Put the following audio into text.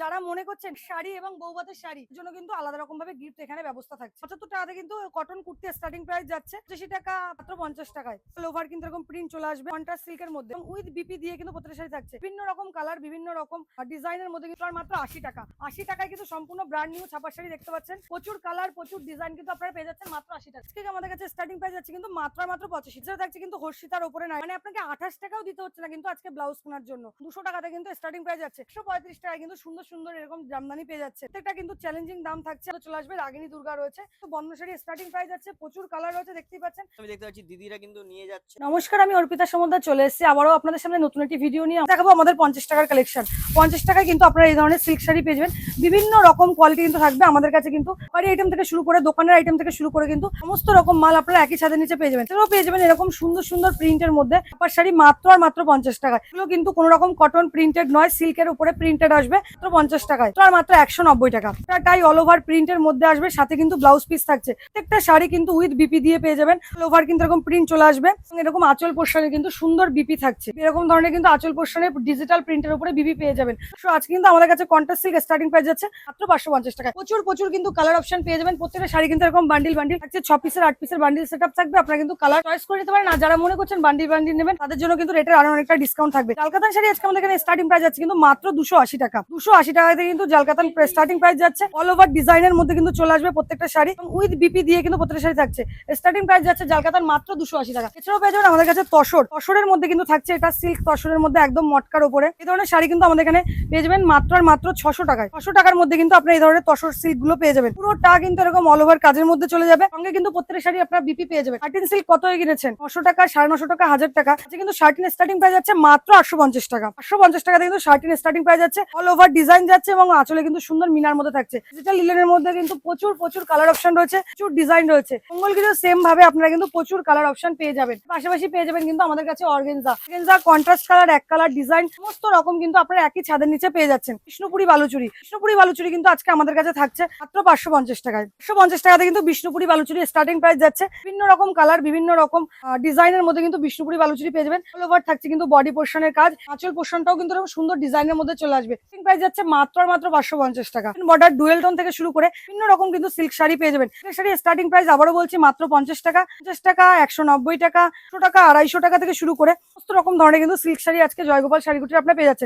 যারা মনে করছেন শাড়ি এবং বৌভাতের শাড়ির জন্য কিন্তু আলাদা রকম ভাবে গিফট এখানে ব্যবস্থা থাকছে। 75 টাকাতে কিন্তু কটন কুর্তি স্টার্টিং প্রাইস যাচ্ছে 85 টাকা, মাত্র 50 টাকায়। লোভার কিন্তু এরকম প্রিন্ট চলে আসবে কন্ট্রাস্ট সিল্কের মধ্যে, উইথ বিপি দিয়ে কিন্তু প্রত্যেকটা শাড়ি থাকছে। বিভিন্ন রকম কালার, বিভিন্ন রকম ডিজাইনের মধ্যে কিন্তু মাত্র 80 টাকা। 80 টাকায় কিন্তু সম্পূর্ণ ব্র্যান্ড নিউ ছাপার শাড়ি দেখতে পাচ্ছেন। প্রচুর কালার, প্রচুর ডিজাইন কিন্তু আপনারা পেয়ে যাচ্ছেন মাত্র 80 টাকা। ঠিক আমাদের কাছে স্টার্টিং প্রাইস যাচ্ছে কিন্তু মাত্র 85 টাকা থাকছে, কিন্তু হর্ষিতার উপরে নাই, মানে আপনাকে 28 টাকাও দিতে হচ্ছে না কিন্তু আজকে ব্লাউজ কেনার জন্য। 200 টাকাতে কিন্তু স্টার্টিং প্রাইস যাচ্ছে। 135 টাকায় কিন্তু সুন্দর সুন্দর এরকম জামদানি পেয়ে যাচ্ছে। প্রত্যেকটা কিন্তু চ্যালেঞ্জিং দাম থাকছে। চলে আসবে রাগিনী দুর্গা রয়েছে, তো বন্ধ শাড়ি স্টার্টিং প্রাইস যাচ্ছে। প্রচুর কালার রয়েছে, দেখতেই পাচ্ছেন। আমি দেখতে পাচ্ছি দিদিরা কিন্তু নিয়ে যাচ্ছে। নমস্কার, আমি অর্পিতা সমুদ্র চলে এসেছি আবারও আপনাদের সামনে নতুন একটি ভিডিও নিয়ে। দেখাবো আমাদের 50 টাকার কালেকশন। 50 টাকায় কিন্তু আপনারা এই ধরনের সিল্ক শাড়ি পেয়ে যাবেন। বিভিন্ন রকম কোয়ালিটি কিন্তু থাকবে আমাদের কাছে, কিন্তু বাড়ি আইটেম থেকে শুরু করে দোকানের আইটেম থেকে শুরু করে কিন্তু সমস্ত রকম মাল আপনারা একই ছাদের নিচে পেয়ে যাবেন। এগুলো পেয়ে যাবেন এরকম সুন্দর সুন্দর প্রিন্টের মধ্যে ছাপার শাড়ি মাত্র আর মাত্র 50 টাকায়। এগুলো কিন্তু কোনো রকম কটন প্রিন্টেড নয়, সিল্কের উপরে প্রিন্টেড আসবে মাত্র 50 টাকায়, তো আর মাত্র 190 টাকা। টাই অল ওভার প্রিন্টের মধ্যে আসবে, সাথে কিন্তু ব্লাউজ পিস থাকছে। প্রত্যেকটা শাড়ি কিন্তু উইথ বিপি দিয়ে পেয়ে যাবেন। অল ওভার কিন্তু এরকম প্রিন্ট চলে আসবে, এরকম আঁচল পোর্শনে কিন্তু সুন্দর বিপি থাকছে। এরকম ধরনের কিন্তু আঁচল পোর্শনে ডিজিটাল প্রিন্টের উপরে বিপি পেয়ে যাবেন। তো আজকে কিন্তু আমাদের কাছে কন্ট্রাস্ট সিল্ক স্টার্টিং প্রাইস যাচ্ছে মাত্র 550 টাকা। প্রচুর প্রচুর কিন্তু কালার অপশন পেয়ে যাবেন। প্রত্যেকটা শাড়ি কিন্তু এরকম বান্ডিল বান্ডিল থাকছে, 6 পিসের 8 পিসের বান্ডিল সেটআপ থাকবে। আপনারা কিন্তু কালার চয়েস করে নিতে পারেন। আর যারা মনে করছেন বান্ডিল বান্ডিল নেবেন তাদের জন্য কিন্তু রেটের আরো অনেকটা ডিসকাউন্ট থাকবে। জালকাতান শাড়ি আজকে আমাদের এখানে স্টার্টিং প্রাইস যাচ্ছে কিন্তু মাত্র 280 টাকা। 280 টাকাতে কিন্তু জালকাতান স্টার্টিং প্রাইস যাচ্ছে। অল ওভার ডিজাইনের মধ্যে কিন্তু চলে আসবে প্রত্যেকটা শাড়ি, উইথ বিপি দিয়ে কিন্তু প্রত্যেকটা শাড়ি থাকছে। স্টার্টিং প্রাইস যাচ্ছে জালকাতান মাত্র 280 টাকা। এছাড়াও পেয়ে যাবেন আমাদের কাছে তসরের মধ্যে কিন্তু থাকছে, এটা সিল্ক তসরের মধ্যে একদম মটকার উপরে। এই ধরনের শাড়ি কিন্তু আমাদের এখানে পেয়ে যাবেন মাত্র আর মাত্র 600 টাকায়। 600 টাকার মধ্যে কিন্তু আপনার এই ধরনের তসর সিল্ক গুলো পেয়ে যাবেন। পুরোটা কিন্তু এরকম অল ওভার কাজের মধ্যে চলে যাবে। সঙ্গে কিন্তু প্রত্যেকটা শাড়ি আপনার বিপি পেয়ে যাবেন। শার্টিন সিল্ক কত হয়ে কিনেছেন? 900 টাকা, 950 টাকা, 1000 টাকা। কিন্তু শার্টিন স্টার্টিং প্রাইস যাচ্ছে মাত্র 850 টাকা। 850 টাকাতে কিন্তু শার্টিন স্টার্টিং প্রাইস যাচ্ছে। অল ওভার ডিজাইন যাচ্ছে এবং আঁচলে কিন্তু সুন্দর মিনার মধ্যে থাকছে। ডিজিটাল লিলেনের মধ্যে কিন্তু প্রচুর প্রচুর কালার অপশন রয়েছে, প্রচুর ডিজাইন রয়েছে। মঙ্গল কিন্তু সেম ভাবে আপনারা কিন্তু প্রচুর কালার অপশন পেয়ে যাবেন। পাশাপাশি পেয়ে যাবেন কিন্তু আমাদের কাছে অর্গেনজা, কন্ট্রাস্ট কালার, এক কালার ডিজাইন, সমস্ত রকম কিন্তু আপনারা একই ছাদের নিচে পেয়ে যাচ্ছেন। বিষ্ণুপুরি বালুচুরি কিন্তু আজকে আমাদের কাছে থাকছে মাত্র 550 টাকায়। 550 টাকাতে কিন্তু বিষ্ণুপুরি বালুচুরি স্টার্টিং প্রাইস যাচ্ছে। বিভিন্ন রকম কালার, বিভিন্ন রকম ডিজাইনের মধ্যে কিন্তু বিষ্ণুপুরি বালুচুরি পেয়ে যাবেন। অল ওভার থাকছে কিন্তু বডি পোর্শনের কাজ, আঁচল পোর্শনটাও কিন্তু সুন্দর ডিজাইনের মধ্যে চলে আসবে। প্রাইস যাচ্ছে মাত্র আর মাত্র 550 টাকা। বর্ডার ডুয়েল টোন থেকে শুরু করে বিভিন্ন রকম কিন্তু সিল্ক শাড়ি পেয়ে যাবেন। শাড়ি স্টার্টিং প্রাইস আবারও বলছি মাত্র 50 টাকা, 50 টাকা, 190 টাকা, 100 টাকা, 250 টাকা থেকে শুরু করে সমস্ত রকম ধরনের কিন্তু সিল্ক শাড়ি আজকে জয়গোপাল শাড়িগুটি আপনারা পেয়ে যাচ্ছেন।